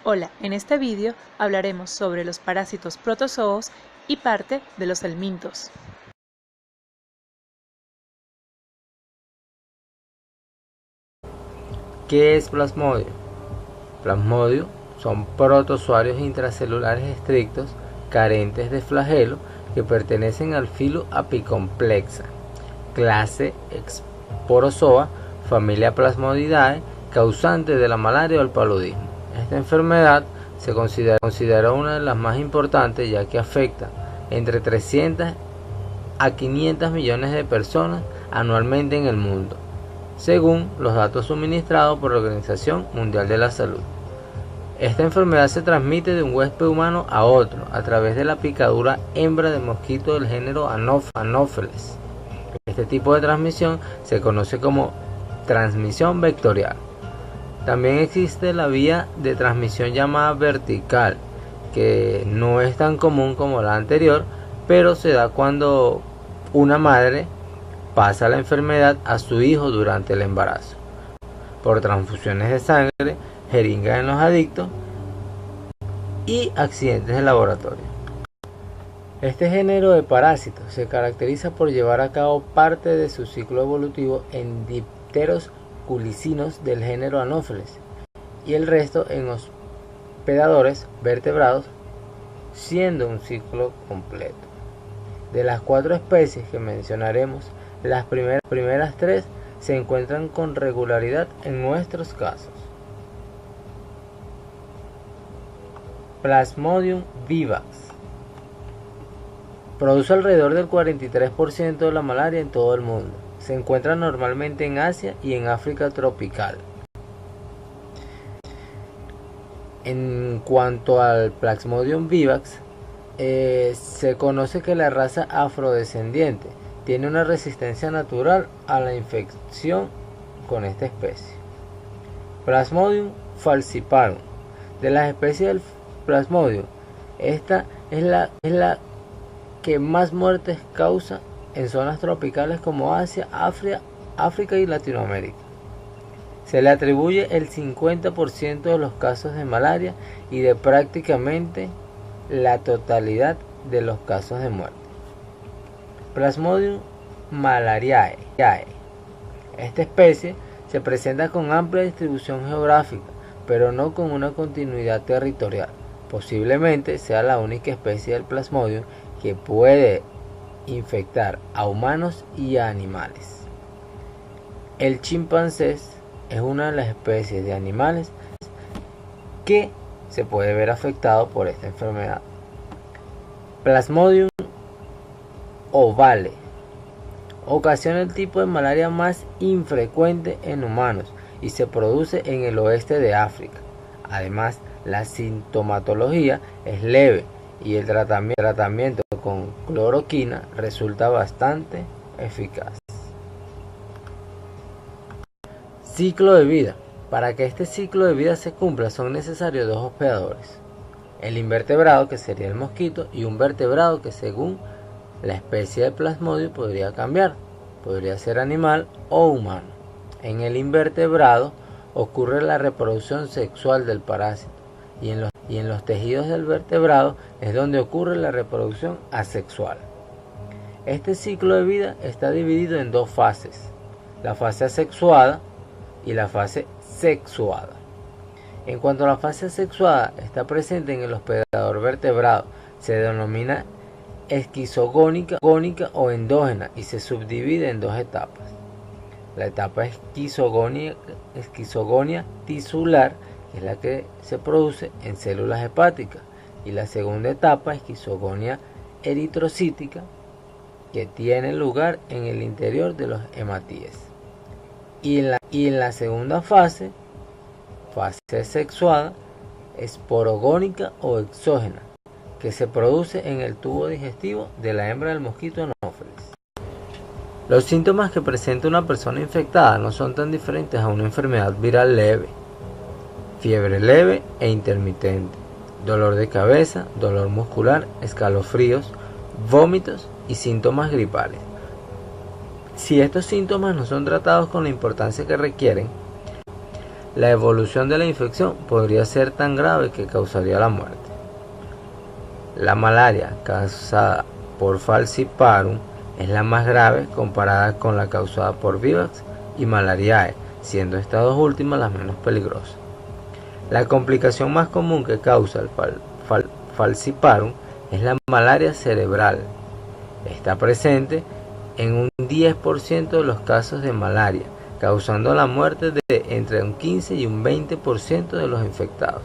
Hola, en este vídeo hablaremos sobre los parásitos protozoos y parte de los helmintos. ¿Qué es Plasmodium? Plasmodium son protozoarios intracelulares estrictos carentes de flagelo que pertenecen al filo Apicomplexa, clase Sporozoa, familia Plasmodidae, causante de la malaria o el paludismo. Esta enfermedad se considera una de las más importantes, ya que afecta entre 300 a 500 millones de personas anualmente en el mundo, según los datos suministrados por la Organización Mundial de la Salud. Esta enfermedad se transmite de un huésped humano a otro a través de la picadura hembra de mosquito del género Anopheles. Este tipo de transmisión se conoce como transmisión vectorial. También existe la vía de transmisión llamada vertical, que no es tan común como la anterior, pero se da cuando una madre pasa la enfermedad a su hijo durante el embarazo, por transfusiones de sangre, jeringas en los adictos y accidentes de laboratorio. Este género de parásitos se caracteriza por llevar a cabo parte de su ciclo evolutivo en dipteros culicinos del género Anopheles y el resto en hospedadores vertebrados, siendo un ciclo completo. De las 4 especies que mencionaremos, las primeras 3 se encuentran con regularidad en nuestros casos. Plasmodium vivax produce alrededor del 43% de la malaria en todo el mundo. Se encuentra normalmente en Asia y en África tropical. En cuanto al Plasmodium vivax, se conoce que la raza afrodescendiente tiene una resistencia natural a la infección con esta especie. Plasmodium falciparum. De las especies del Plasmodium, esta es la que más muertes causa en zonas tropicales como Asia, África y Latinoamérica. Se le atribuye el 50% de los casos de malaria y de prácticamente la totalidad de los casos de muerte. Plasmodium malariae. Esta especie se presenta con amplia distribución geográfica, pero no con una continuidad territorial. Posiblemente sea la única especie del Plasmodium que puede infectar a humanos y a animales. El chimpancé es una de las especies de animales que se puede ver afectado por esta enfermedad. Plasmodium ovale ocasiona el tipo de malaria más infrecuente en humanos y se produce en el oeste de África. Además, la sintomatología es leve y el tratamiento con cloroquina resulta bastante eficaz. Ciclo de vida. Para que este ciclo de vida se cumpla son necesarios 2 hospedadores: el invertebrado, que sería el mosquito, y un vertebrado que según la especie de Plasmodium podría cambiar, podría ser animal o humano. En el invertebrado ocurre la reproducción sexual del parásito y en los tejidos del vertebrado es donde ocurre la reproducción asexual. Este ciclo de vida está dividido en 2 fases: la fase asexuada y la fase sexuada. En cuanto a la fase asexuada está presente en el hospedador vertebrado, se denomina esquizogónica o endógena y se subdivide en 2 etapas. La etapa esquizogonia tisular, que es la que se produce en células hepáticas, y la segunda etapa, esquizogonia eritrocítica, que tiene lugar en el interior de los hematíes. Y en la segunda fase sexuada, esporogónica o exógena, que se produce en el tubo digestivo de la hembra del mosquito Anopheles. Los síntomas que presenta una persona infectada no son tan diferentes a una enfermedad viral leve: fiebre leve e intermitente, dolor de cabeza, dolor muscular, escalofríos, vómitos y síntomas gripales. Si estos síntomas no son tratados con la importancia que requieren, la evolución de la infección podría ser tan grave que causaría la muerte. La malaria causada por Falciparum es la más grave comparada con la causada por Vivax y Malariae, siendo estas dos últimas las menos peligrosas. La complicación más común que causa el Falciparum es la malaria cerebral. Está presente en un 10% de los casos de malaria, causando la muerte de entre un 15 y un 20% de los infectados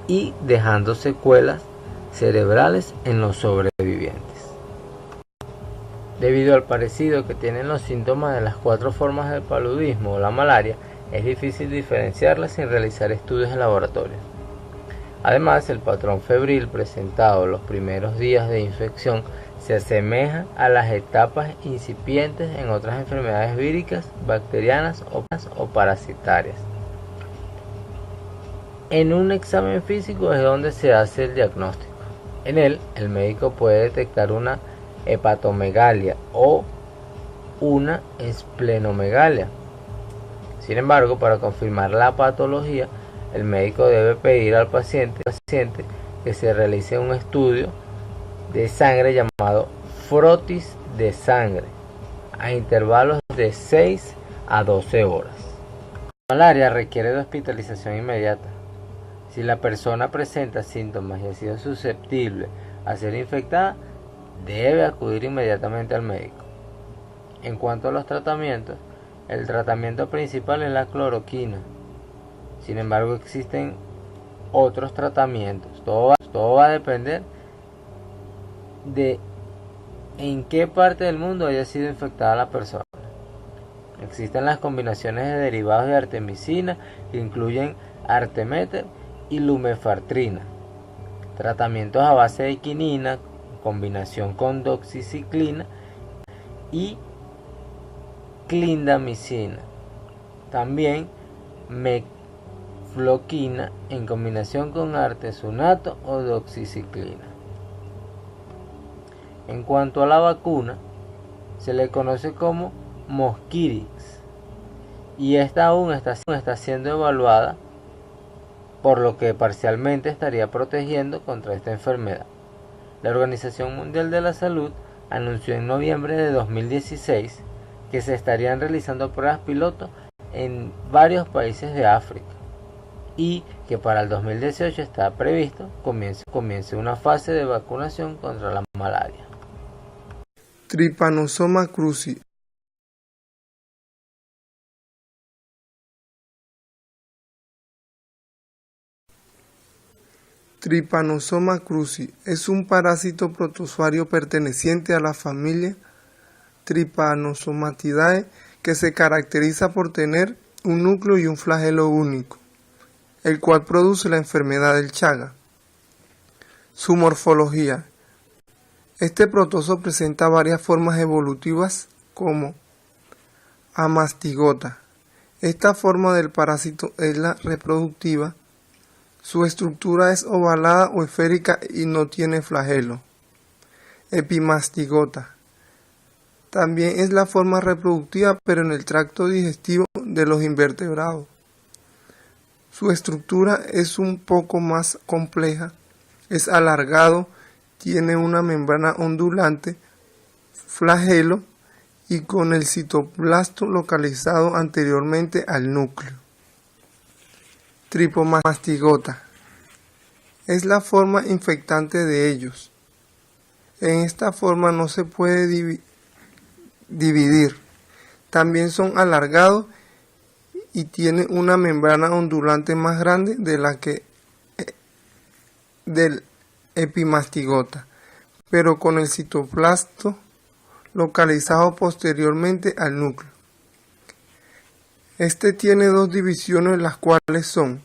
y dejando secuelas cerebrales en los sobrevivientes. Debido al parecido que tienen los síntomas de las 4 formas del paludismo o la malaria, es difícil diferenciarlas sin realizar estudios en laboratorio. Además, el patrón febril presentado los primeros días de infección se asemeja a las etapas incipientes en otras enfermedades víricas, bacterianas o parasitarias. En un examen físico es donde se hace el diagnóstico. En él, el médico puede detectar una hepatomegalia o una esplenomegalia. Sin embargo, para confirmar la patología, el médico debe pedir al paciente que se realice un estudio de sangre llamado frotis de sangre a intervalos de 6 a 12 horas. La malaria requiere de hospitalización inmediata. Si la persona presenta síntomas y ha sido susceptible a ser infectada, debe acudir inmediatamente al médico. En cuanto a los tratamientos, el tratamiento principal es la cloroquina. Sin embargo, existen otros tratamientos. Todo va a depender de en qué parte del mundo haya sido infectada la persona. Existen las combinaciones de derivados de artemisina que incluyen artemeter y lumefantrina. Tratamientos a base de quinina, combinación con doxiciclina y clindamicina. También mefloquina en combinación con artesunato o doxiciclina. En cuanto a la vacuna, se le conoce como Mosquirix y esta aún está siendo evaluada, por lo que parcialmente estaría protegiendo contra esta enfermedad. La Organización Mundial de la Salud anunció en noviembre de 2016 que se estarían realizando pruebas piloto en varios países de África y que para el 2018 está previsto comience una fase de vacunación contra la malaria. Trypanosoma cruzi. Trypanosoma cruzi es un parásito protozoario perteneciente a la familia Trypanosomatidae que se caracteriza por tener un núcleo y un flagelo único, el cual produce la enfermedad del Chaga. Su morfología. Este protozoo presenta varias formas evolutivas como amastigota. Esta forma del parásito es la reproductiva. Su estructura es ovalada o esférica y no tiene flagelo. Epimastigota. También es la forma reproductiva, pero en el tracto digestivo de los invertebrados. Su estructura es un poco más compleja, es alargado, tiene una membrana ondulante, flagelo y con el citoplasma localizado anteriormente al núcleo. Tripomastigota. Es la forma infectante de ellos. En esta forma no se puede dividir. También son alargados y tienen una membrana ondulante más grande de la que del epimastigota, pero con el citoplasma localizado posteriormente al núcleo. Este tiene dos divisiones, las cuales son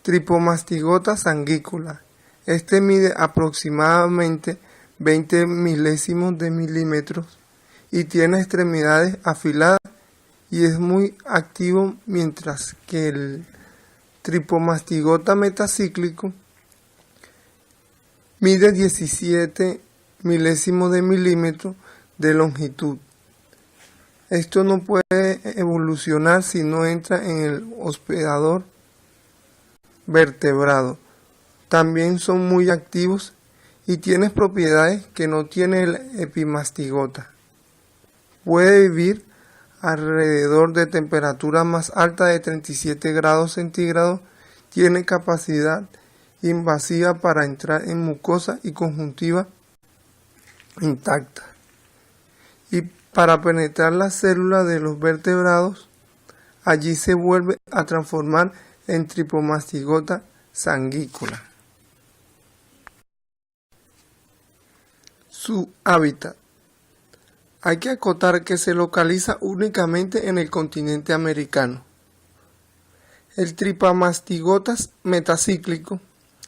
Tripomastigota sanguícola. Este mide aproximadamente 20 milésimos de milímetros y tiene extremidades afiladas y es muy activo, mientras que el Tripomastigota metacíclico mide 17 milésimos de milímetro de longitud. Esto no puede evolucionar si no entra en el hospedador vertebrado. También son muy activos y tienen propiedades que no tiene el epimastigota. Puede vivir alrededor de temperatura más alta de 37 grados centígrados. Tiene capacidad invasiva para entrar en mucosa y conjuntiva intacta y para penetrar las células de los vertebrados. Allí se vuelve a transformar en tripomastigota sanguícola. Su hábitat. Hay que acotar que se localiza únicamente en el continente americano. El tripomastigota metacíclico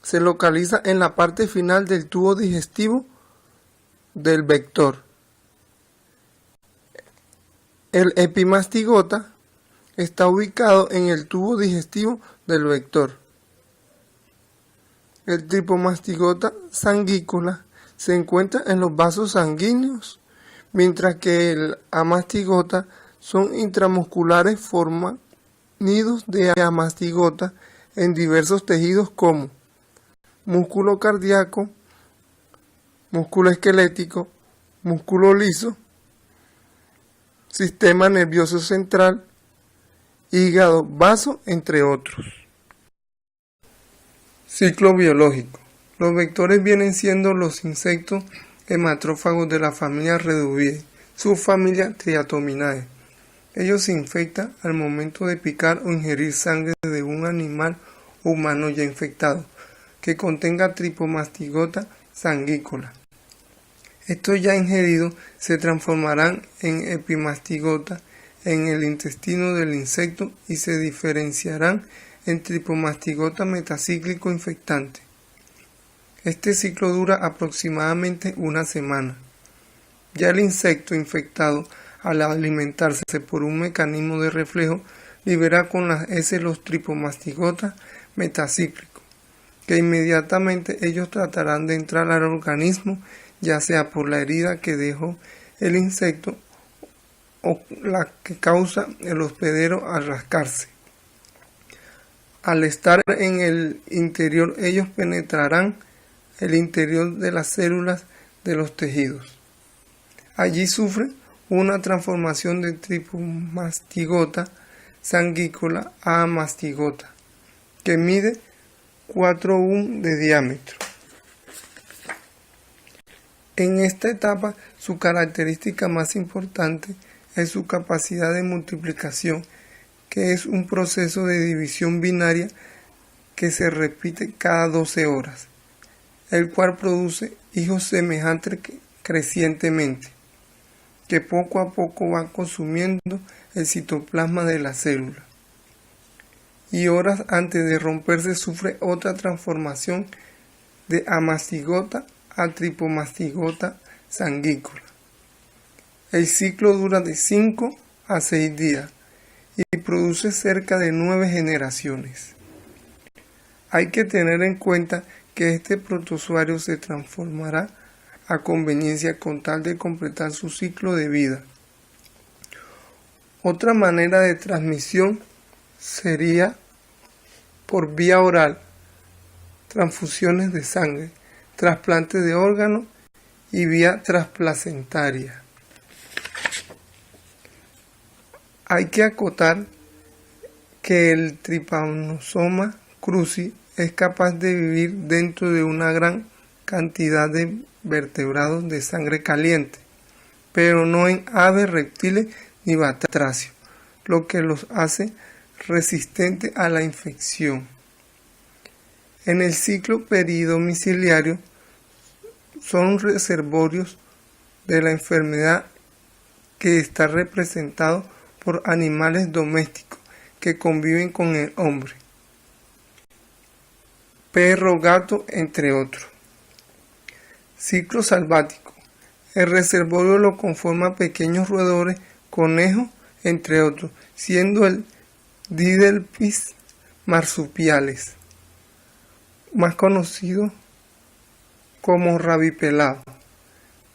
se localiza en la parte final del tubo digestivo del vector. El epimastigota está ubicado en el tubo digestivo del vector. El tripomastigota sanguícola se encuentra en los vasos sanguíneos, mientras que el amastigota son intramusculares, forman nidos de amastigota en diversos tejidos como músculo cardíaco, músculo esquelético, músculo liso, sistema nervioso central, hígado, vaso, entre otros. Ciclo biológico. Los vectores vienen siendo los insectos hematrófagos de la familia Reduviae, subfamilia Triatominae. Ellos se infectan al momento de picar o ingerir sangre de un animal humano ya infectado, que contenga tripomastigota sanguícola. Estos ya ingeridos se transformarán en epimastigota en el intestino del insecto y se diferenciarán en tripomastigota metacíclico infectante. Este ciclo dura aproximadamente una semana. Ya el insecto infectado, al alimentarse por un mecanismo de reflejo, libera con las heces los tripomastigota metacíclicos, que inmediatamente ellos tratarán de entrar al organismo, ya sea por la herida que dejó el insecto o la que causa el hospedero al rascarse. Al estar en el interior, ellos penetrarán el interior de las células de los tejidos. Allí sufren una transformación de tripomastigota sanguícola a amastigota, que mide 4,1 de diámetro. En esta etapa, su característica más importante es su capacidad de multiplicación, que es un proceso de división binaria que se repite cada 12 horas, el cual produce hijos semejantes crecientemente, que poco a poco van consumiendo el citoplasma de la célula. Y horas antes de romperse sufre otra transformación de amastigota a tripomastigota sanguícola. El ciclo dura de 5 a 6 días y produce cerca de 9 generaciones. Hay que tener en cuenta que este protozoario se transformará a conveniencia con tal de completar su ciclo de vida. Otra manera de transmisión sería por vía oral, transfusiones de sangre, trasplantes de órganos y vía transplacentaria. Hay que acotar que el Trypanosoma cruzi es capaz de vivir dentro de una gran cantidad de vertebrados de sangre caliente, pero no en aves, reptiles ni batracios, lo que los hace resistentes a la infección. En el ciclo peridomiciliario son reservorios de la enfermedad que está representado por animales domésticos que conviven con el hombre, perro, gato, entre otros. Ciclo salvático. El reservorio lo conforman pequeños roedores, conejos, entre otros, siendo el Didelphis marsupialis, más conocido como rabipelado,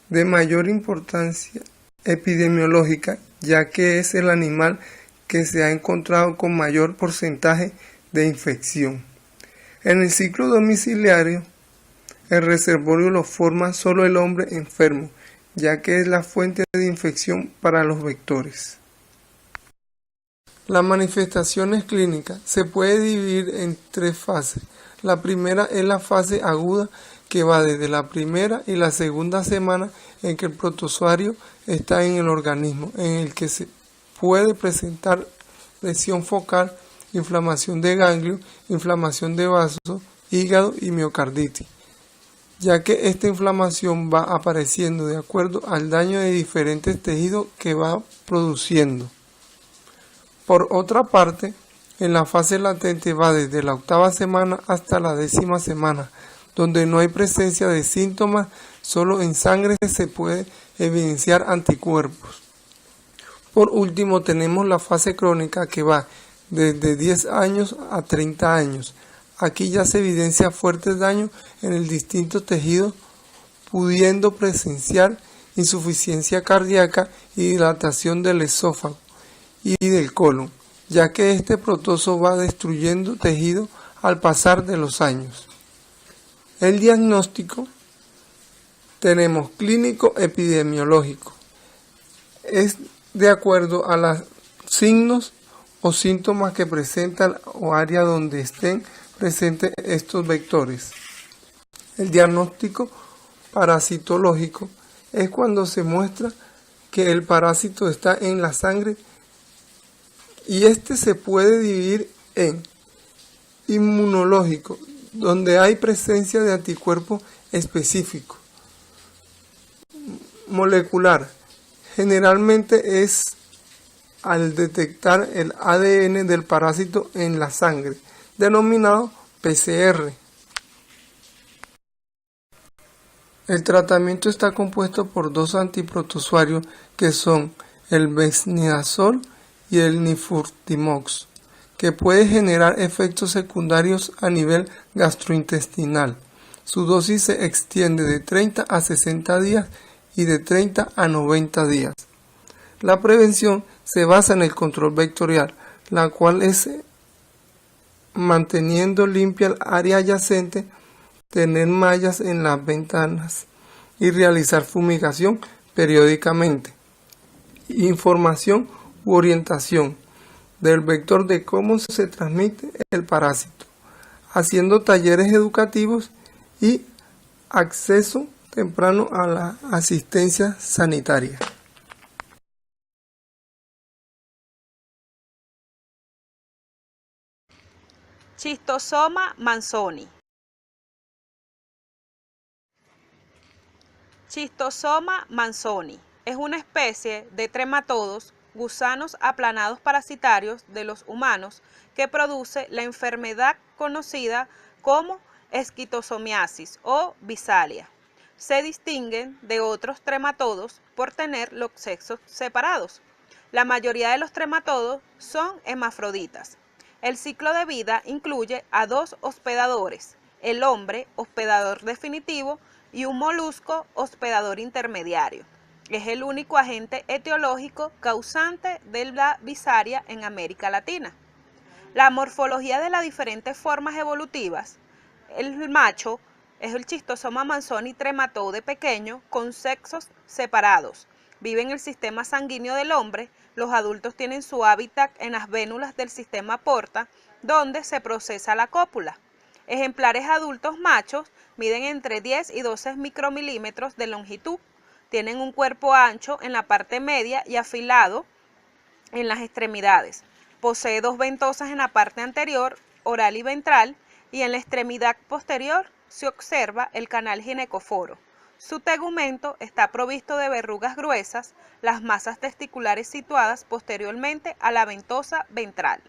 de mayor importancia epidemiológica ya que es el animal que se ha encontrado con mayor porcentaje de infección. En el ciclo domiciliario, el reservorio lo forma solo el hombre enfermo, ya que es la fuente de infección para los vectores. Las manifestaciones clínicas se puede dividir en 3 fases. La primera es la fase aguda, que va desde la primera y la segunda semana en que el protozoario está en el organismo, en el que se puede presentar lesión focal, inflamación de ganglio, inflamación de vasos, hígado y miocarditis, ya que esta inflamación va apareciendo de acuerdo al daño de diferentes tejidos que va produciendo. Por otra parte, en la fase latente va desde la 8ª semana hasta la 10ª semana, donde no hay presencia de síntomas, solo en sangre se puede evidenciar anticuerpos. Por último, tenemos la fase crónica, que va desde 10 años a 30 años. Aquí ya se evidencia fuertes daños en el distinto tejido, pudiendo presenciar insuficiencia cardíaca y dilatación del esófago y del colon, ya que este protozoo va destruyendo tejido al pasar de los años. El diagnóstico tenemos clínico epidemiológico. Es de acuerdo a los signos o síntomas que presentan o área donde estén presentes estos vectores. El diagnóstico parasitológico es cuando se muestra que el parásito está en la sangre, y este se puede dividir en inmunológico, donde hay presencia de anticuerpos específicos. Molecular, generalmente es al detectar el ADN del parásito en la sangre, denominado PCR. El tratamiento está compuesto por 2 antiprotozoarios que son el benznidazol y el nifurtimox, que puede generar efectos secundarios a nivel gastrointestinal. Su dosis se extiende de 30 a 60 días y de 30 a 90 días. La prevención se basa en el control vectorial, la cual es manteniendo limpia el área adyacente, tener mallas en las ventanas y realizar fumigación periódicamente. Información u orientación del vector de cómo se transmite el parásito, haciendo talleres educativos y acceso temprano a la asistencia sanitaria. Schistosoma manzoni. Schistosoma manzoni es una especie de trematodos, gusanos aplanados parasitarios de los humanos, que produce la enfermedad conocida como esquistosomiasis o bisalia. Se distinguen de otros trematodos por tener los sexos separados. La mayoría de los trematodos son hermafroditas. El ciclo de vida incluye a 2 hospedadores, el hombre hospedador definitivo y un molusco hospedador intermediario. Es el único agente etiológico causante de la bisaria en América Latina. La morfología de las diferentes formas evolutivas: el macho es el Schistosoma manzoni trematode pequeño con sexos separados. Vive en el sistema sanguíneo del hombre. Los adultos tienen su hábitat en las vénulas del sistema porta, donde se procesa la cópula. Ejemplares adultos machos miden entre 10 y 12 micromilímetros de longitud. Tienen un cuerpo ancho en la parte media y afilado en las extremidades. Posee 2 ventosas en la parte anterior, oral y ventral, y en la extremidad posterior se observa el canal ginecóforo. Su tegumento está provisto de verrugas gruesas, las masas testiculares situadas posteriormente a la ventosa ventral.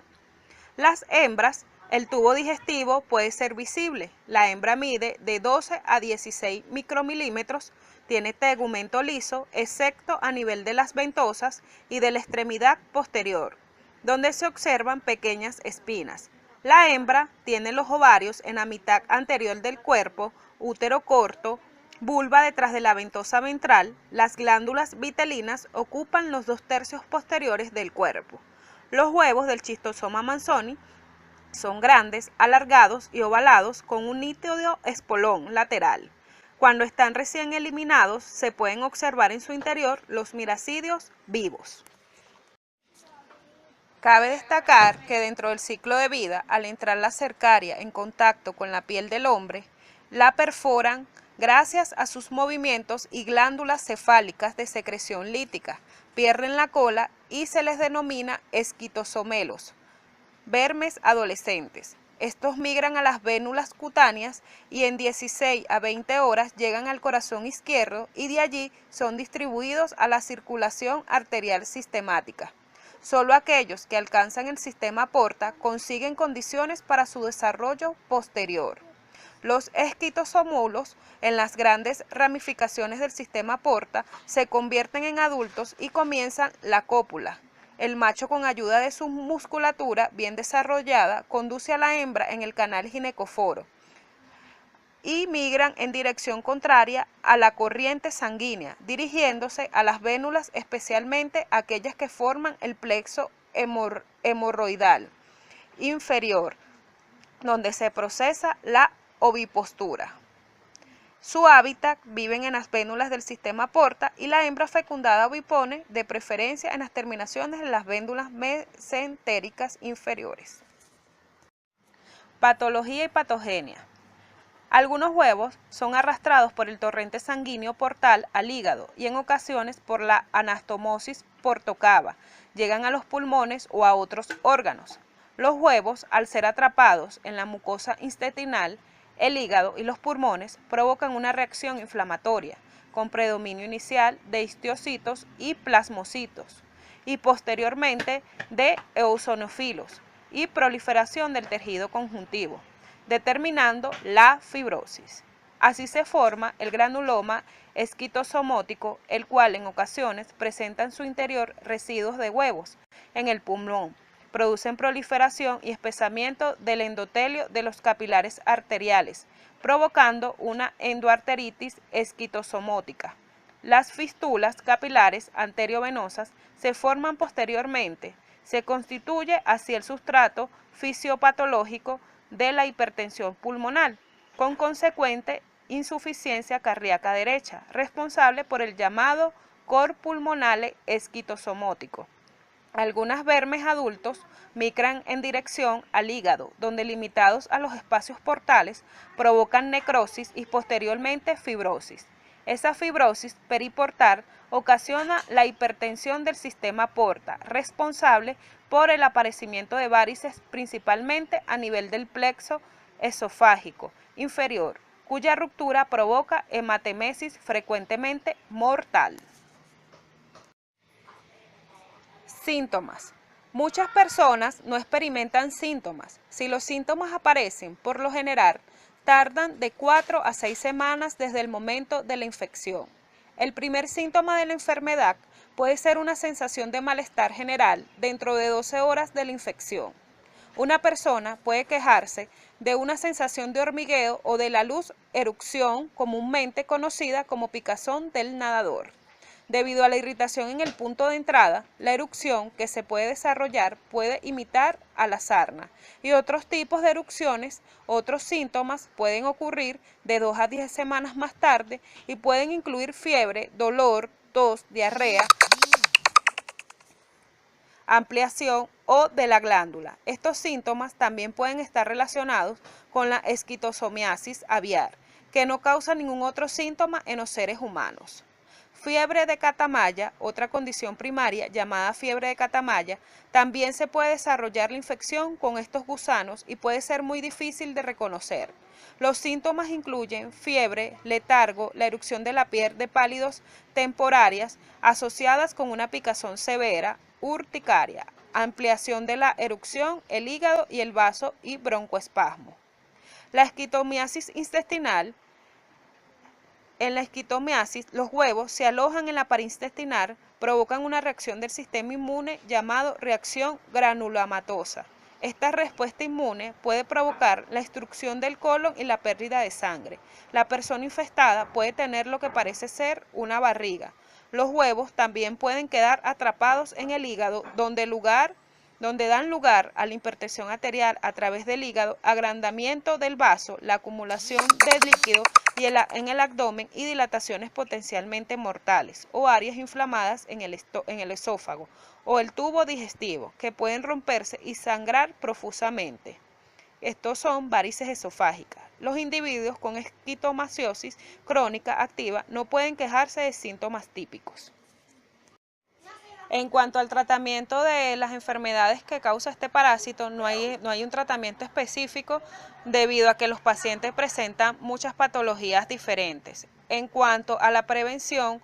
Las hembras, el tubo digestivo puede ser visible. La hembra mide de 12 a 16 micromilímetros, tiene tegumento liso, excepto a nivel de las ventosas y de la extremidad posterior, donde se observan pequeñas espinas. La hembra tiene los ovarios en la mitad anterior del cuerpo, útero corto, vulva detrás de la ventosa ventral, las glándulas vitelinas ocupan los 2/3 posteriores del cuerpo. Los huevos del Schistosoma manzoni son grandes, alargados y ovalados con un nítido espolón lateral. Cuando están recién eliminados, se pueden observar en su interior los miracidios vivos. Cabe destacar que dentro del ciclo de vida, al entrar la cercaria en contacto con la piel del hombre, la perforan gracias a sus movimientos y glándulas cefálicas de secreción lítica, pierden la cola y se les denomina esquitosomelos, vermes adolescentes. Estos migran a las vénulas cutáneas y en 16 a 20 horas llegan al corazón izquierdo y de allí son distribuidos a la circulación arterial sistemática. Solo aquellos que alcanzan el sistema porta consiguen condiciones para su desarrollo posterior. Los esquitosómulos en las grandes ramificaciones del sistema porta se convierten en adultos y comienzan la cópula. El macho, con ayuda de su musculatura bien desarrollada, conduce a la hembra en el canal ginecóforo y migran en dirección contraria a la corriente sanguínea, dirigiéndose a las vénulas, especialmente aquellas que forman el plexo hemorroidal inferior, donde se procesa la ovipostura. Su hábitat viven en las vénulas del sistema porta y la hembra fecundada ovipone, de preferencia en las terminaciones de las vénulas mesentéricas inferiores. Patología y patogenia. Algunos huevos son arrastrados por el torrente sanguíneo portal al hígado y en ocasiones por la anastomosis portocava, llegan a los pulmones o a otros órganos. Los huevos, al ser atrapados en la mucosa intestinal, el hígado y los pulmones, provocan una reacción inflamatoria, con predominio inicial de histocitos y plasmocitos, y posteriormente de eosinófilos, y proliferación del tejido conjuntivo, determinando la fibrosis. Así se forma el granuloma esquitosomótico, el cual en ocasiones presenta en su interior residuos de huevos en el pulmón. Producen proliferación y espesamiento del endotelio de los capilares arteriales, provocando una endoarteritis esquitosomótica. Las fístulas capilares anteriovenosas se forman posteriormente. Se constituye así el sustrato fisiopatológico de la hipertensión pulmonar, con consecuente insuficiencia cardíaca derecha, responsable por el llamado cor pulmonale esquitosomótico. Algunas vermes adultos migran en dirección al hígado, donde, limitados a los espacios portales, provocan necrosis y posteriormente fibrosis. Esa fibrosis periportal ocasiona la hipertensión del sistema porta, responsable por el aparecimiento de varices principalmente a nivel del plexo esofágico inferior, cuya ruptura provoca hematemesis frecuentemente mortal. Síntomas. Muchas personas no experimentan síntomas. Si los síntomas aparecen, por lo general, tardan de 4 a 6 semanas desde el momento de la infección. El primer síntoma de la enfermedad puede ser una sensación de malestar general dentro de 12 horas de la infección. Una persona puede quejarse de una sensación de hormigueo o de la luz erupción, comúnmente conocida como picazón del nadador. Debido a la irritación en el punto de entrada, la erupción que se puede desarrollar puede imitar a la sarna y otros tipos de erupciones. Otros síntomas pueden ocurrir de 2 a 10 semanas más tarde y pueden incluir fiebre, dolor, tos, diarrea, ampliación o de la glándula. Estos síntomas también pueden estar relacionados con la esquitosomiasis aviar, que no causa ningún otro síntoma en los seres humanos. Fiebre de Catamaya, otra condición primaria llamada fiebre de Catamaya, también se puede desarrollar la infección con estos gusanos y puede ser muy difícil de reconocer. Los síntomas incluyen fiebre, letargo, la erupción de la piel de pálidos temporarias asociadas con una picazón severa, urticaria, ampliación de la erupción, el hígado y el vaso y broncoespasmo. La esquitomiasis intestinal. En la esquitomiasis, los huevos se alojan en la pared intestinal, provocan una reacción del sistema inmune llamado reacción granulomatosa Esta respuesta inmune puede provocar la obstrucción del colon y la pérdida de sangre. La persona infestada puede tener lo que parece ser una barriga. Los huevos también pueden quedar atrapados en el hígado, donde dan lugar a la hipertensión arterial a través del hígado, agrandamiento del vaso, la acumulación de líquido en el abdomen y dilataciones potencialmente mortales o áreas inflamadas en el esófago o el tubo digestivo que pueden romperse y sangrar profusamente. Estos son varices esofágicas. Los individuos con esquistomasiosis crónica activa no pueden quejarse de síntomas típicos. En cuanto al tratamiento de las enfermedades que causa este parásito, no hay un tratamiento específico debido a que los pacientes presentan muchas patologías diferentes. En cuanto a la prevención,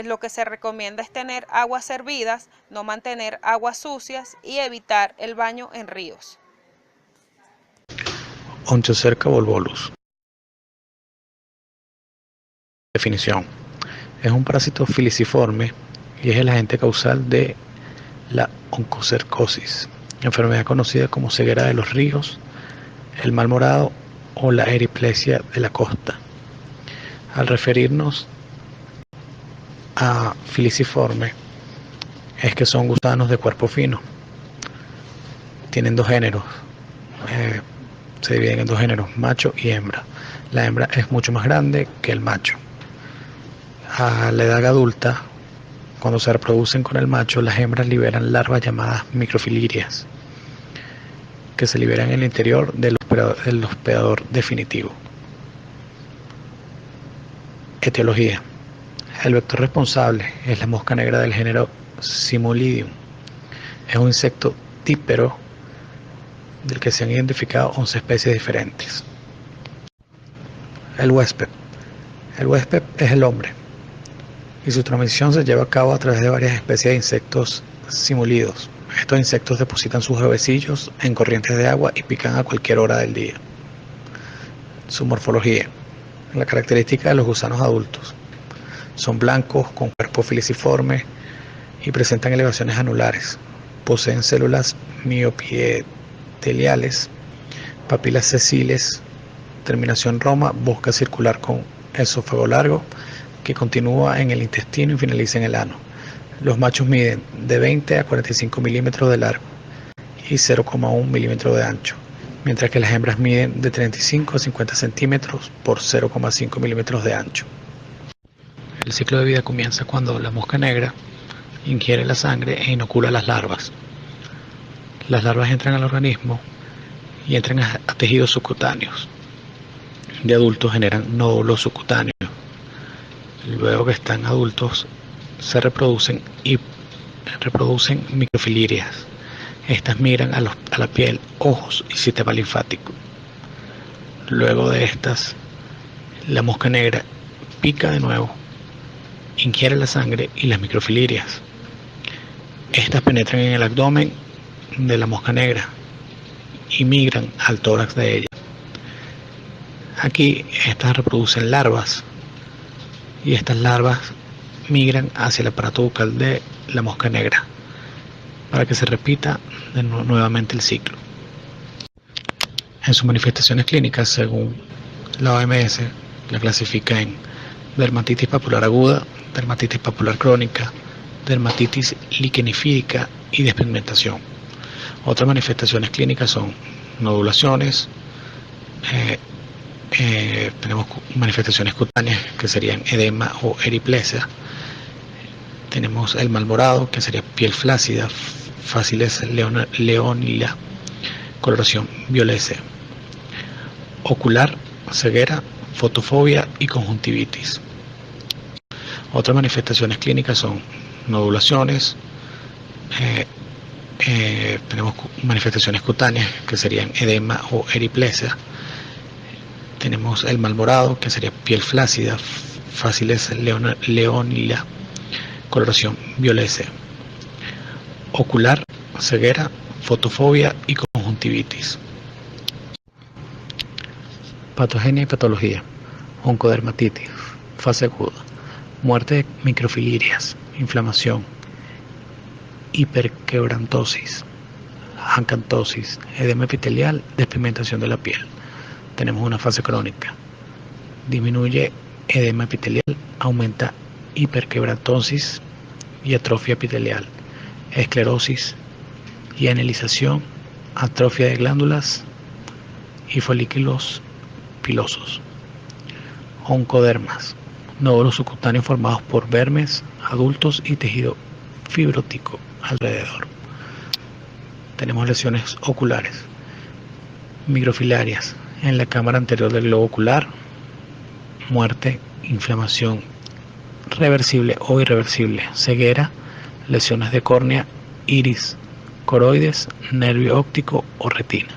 lo que se recomienda es tener aguas hervidas, no mantener aguas sucias y evitar el baño en ríos. Onchocerca volvulus. Definición. Es un parásito filiciforme y es el agente causal de la oncocercosis, enfermedad conocida como ceguera de los ríos, el mal morado o la eriplesia de la costa. Al referirnos a filiciforme, es que son gusanos de cuerpo fino. Tienen dos géneros, se dividen en dos géneros, macho y hembra. La hembra es mucho más grande que el macho. A la edad adulta, cuando se reproducen con el macho, las hembras liberan larvas llamadas microfilarias, que se liberan en el interior del hospedador definitivo. Etiología. El vector responsable es la mosca negra del género Simulidium. Es un insecto típero del que se han identificado 11 especies diferentes. El huésped. El huésped es el hombre, y su transmisión se lleva a cabo a través de varias especies de insectos simulidos. Estos insectos depositan sus huevecillos en corrientes de agua y pican a cualquier hora del día. Su morfología. La característica de los gusanos adultos. Son blancos, con cuerpo filiciforme y presentan elevaciones anulares. Poseen células mioepiteliales, papilas sesiles, terminación roma, boca circular con esófago largo, que continúa en el intestino y finaliza en el ano. Los machos miden de 20 a 45 milímetros de largo y 0,1 milímetros de ancho, mientras que las hembras miden de 35 a 50 centímetros por 0,5 milímetros de ancho. El ciclo de vida comienza cuando la mosca negra ingiere la sangre e inocula las larvas. Las larvas entran al organismo y entran a tejidos subcutáneos. De adultos generan nódulos subcutáneos. Luego que están adultos, se reproducen y reproducen microfilarias. Estas migran a la piel, ojos y sistema linfático. Luego de estas, la mosca negra pica de nuevo, ingiere la sangre y las microfilarias. Estas penetran en el abdomen de la mosca negra y migran al tórax de ella. Aquí estas reproducen larvas y estas larvas migran hacia el aparato bucal de la mosca negra para que se repita nuevamente el ciclo. En sus manifestaciones clínicas, según la OMS, la clasifica en dermatitis papular aguda, dermatitis papular crónica, dermatitis liquenifídica y despigmentación. Otras manifestaciones clínicas son nodulaciones, tenemos manifestaciones cutáneas que serían edema o eriplesia. Tenemos el mal morado, que sería piel flácida, fáciles leonila, coloración violácea. Ocular, ceguera, fotofobia y conjuntivitis. Otras manifestaciones clínicas son nodulaciones, tenemos manifestaciones cutáneas que serían edema o eriplesia. Tenemos el mal morado, que sería piel flácida, fáciles leonila, coloración violácea. Ocular, ceguera, fotofobia y conjuntivitis. Patogenia y patología. Oncodermatitis, fase aguda. Muerte de microfilarias, inflamación, hiperquebrantosis, acantosis, edema epitelial, despigmentación de la piel. Tenemos una fase crónica. Disminuye edema epitelial, aumenta hiperquebratosis y atrofia epitelial, esclerosis y analización, atrofia de glándulas y folículos pilosos. Oncodermas, nódulos subcutáneos formados por vermes adultos y tejido fibrótico alrededor. Tenemos lesiones oculares, microfilarias en la cámara anterior del globo ocular, muerte, inflamación reversible o irreversible, ceguera, lesiones de córnea, iris, coroides, nervio óptico o retina.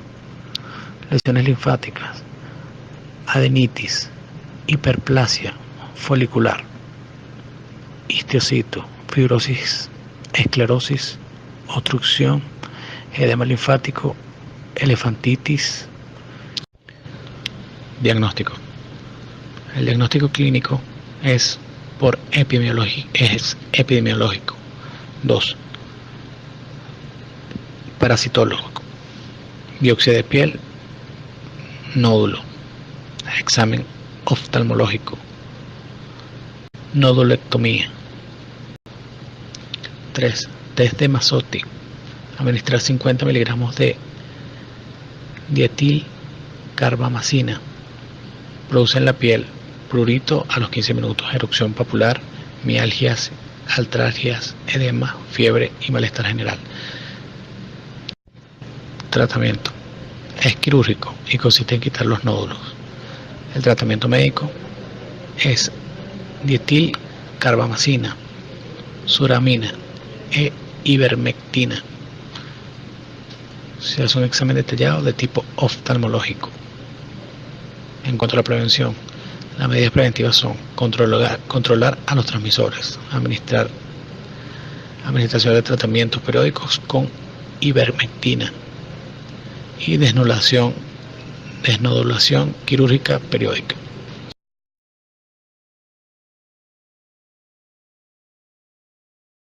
Lesiones linfáticas, adenitis, hiperplasia folicular, histiocito, fibrosis, esclerosis, obstrucción, edema linfático, elefantitis. Diagnóstico. El diagnóstico clínico es epidemiológico. 2. Parasitólogo. Biopsia de piel, nódulo. Examen oftalmológico. Nodulectomía. 3. Test de Mazzotti. Administrar 50 miligramos de dietilcarbamazina. Produce en la piel prurito a los 15 minutos, erupción papular, mialgias, artralgias, edema, fiebre y malestar general. Tratamiento. Es quirúrgico y consiste en quitar los nódulos. El tratamiento médico es dietilcarbamazina, suramina e ivermectina. Se hace un examen detallado de tipo oftalmológico. En cuanto a la prevención, las medidas preventivas son controlar a los transmisores, administración de tratamientos periódicos con ivermectina y desnodulación quirúrgica periódica.